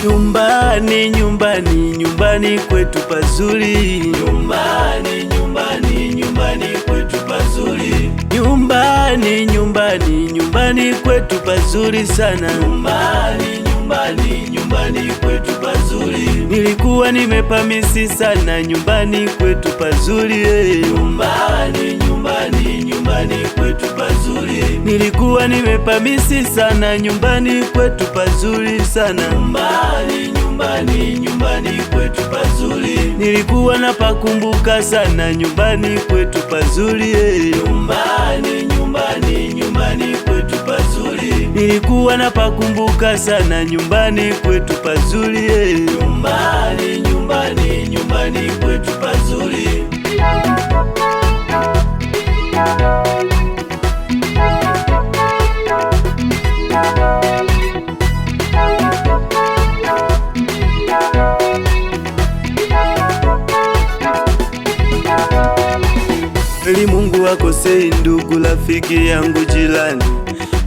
Nyumbani, nyumbani, nyumbani kwetu pazuri. Nyumbani, nyumbani, nyumbani kwetu pazuri. Nyumbani, nyumbani, nyumbani kwetu pazuri sana. Nyumbani, nyumbani, nyumbani kwetu pazuri. Nilikuwa nimepamisi sana nyumbani kwetu pazuri. Nyumbani, nyumbani, nyumbani kwetu pazuri. Nilikuwa nimepamisi sana nyumbani kwetu pazuri sana. Nyumbani, nyumbani, nyumbani kwetu pazuri. Nilikuwa napakumbuka sana nyumbani kwetu pazuri. Nyumbani, nyumbani, nyumbani kwetu pazuri. Nilikuwa napakumbuka sana nyumbani kwetu pazuri. Nyumbani, nyumbani, nyumbani kwetu pazuri. Kweli Mungu akosei ndugu, rafiki yangu jirani.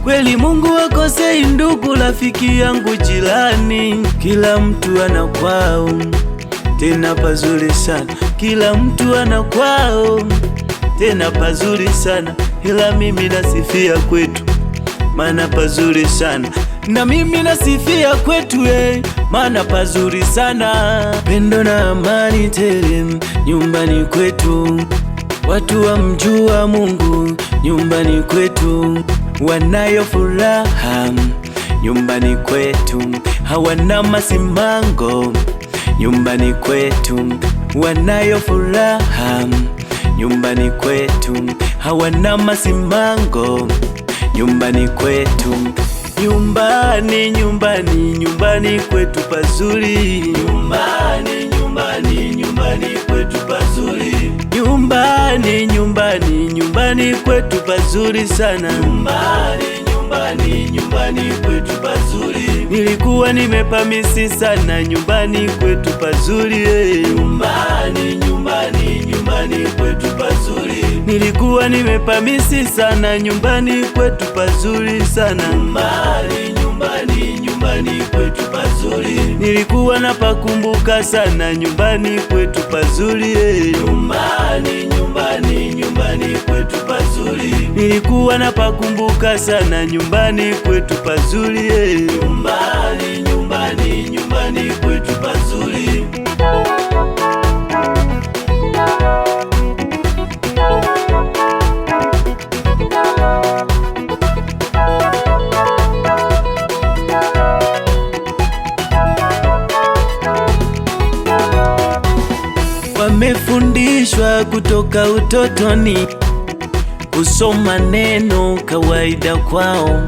Kweli Mungu akosei ndugu, rafiki yangu jirani. Kila mtu ana kwao, tena pazuri sana. Kila mtu ana kwao, tena pazuri sana. Ila mimi nasifia kwetu, maana pazuri sana. Na mimi nasifia kwetu, maana pazuri sana. Pendo na amani tele nyumbani kwetu. Watu wamjua Mungu nyumbani kwetu. Wanayo furaha nyumbani kwetu. Hawana masimango nyumbani kwetu. Wanayo furaha nyumbani kwetu. Hawana masimango nyumbani kwetu. Nyumbani, nyumbani, nyumbani kwetu pazuri. Nyumbani, nyumbani, nyumbani kwetu pazuri. Nyumbani, nyumbani, nyumbani kwetu pazuri sana. Nyumbani, nyumbani, nyumbani kwetu pazuri. Nilikuwa nimepamisi sana nyumbani kwetu pazuri. Nyumbani, nyumbani, nyumbani kwetu pazuri. Nilikuwa nimepamisi sana nyumbani kwetu pazuri sana. Nyumbani, nyumbani, nyumbani kwetu pazuri. Nilikuwa napakumbuka sana nyumbani kwetu pazuri. Nyumbani, nyumbani, nyumbani kwetu pazuri. Nilikuwa napakumbuka sana nyumbani kwetu pazuri. Nyumbani, nyumbani, nyumbani kwetu pazuri. Wamefundishwa kutoka utotoni, kusoma neno kawaida kwao.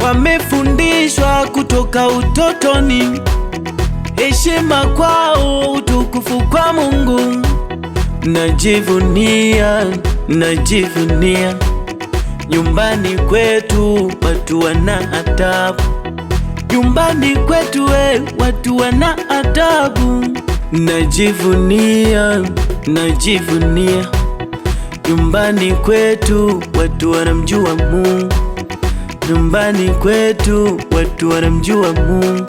Wamefundishwa kutoka utotoni, heshima kwao, utukufu kwa Mungu. Najivunia, najivunia nyumbani kwetu watu wana adabu. Nyumbani kwetu watu wana adabu. Najivunia, najivunia nyumbani kwetu watu wanamjua Mungu. Nyumbani kwetu watu wanamjua Mungu.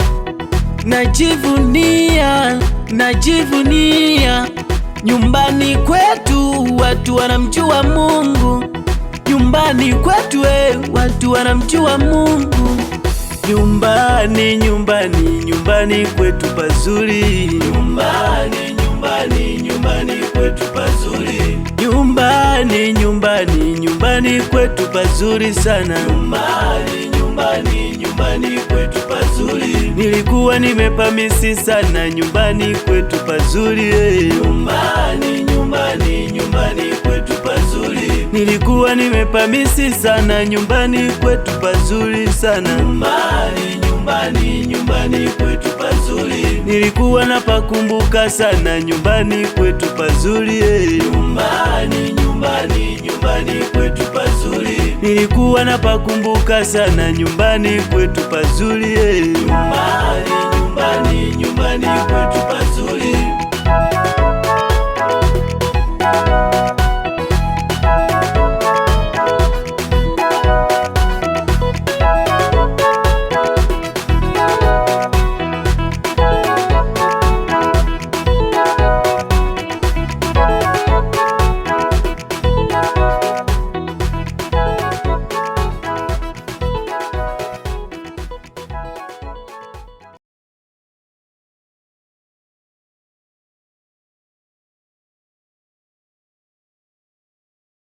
Najivunia, najivunia nyumbani kwetu watu wanamjua Mungu. Nyumbani kwetu watu wanamjua Mungu. Nyumbani, nyumbani, nyumbani kwetu pazuri. Nyumbani, nyumbani, nyumbani kwetu pazuri. Nyumbani, nyumbani, nyumbani kwetu pazuri sana. Nyumbani, nyumbani, nyumbani kwetu pazuri. Nilikuwa nimepamisi sana nyumbani kwetu pazuri. Nyumbani, nyumbani, nyumbani kwetu pazuri. Nilikuwa nimepamisi sana nyumbani kwetu pazuri sana. Nyumbani, nyumbani, nyumbani kwetu pazuri. Nilikuwa napakumbuka sana nyumbani kwetu pazuri. Nyumbani, nyumbani, nyumbani kwetu pazuri. nilikuwa napakumbuka sana nyumbani kwetu pazuri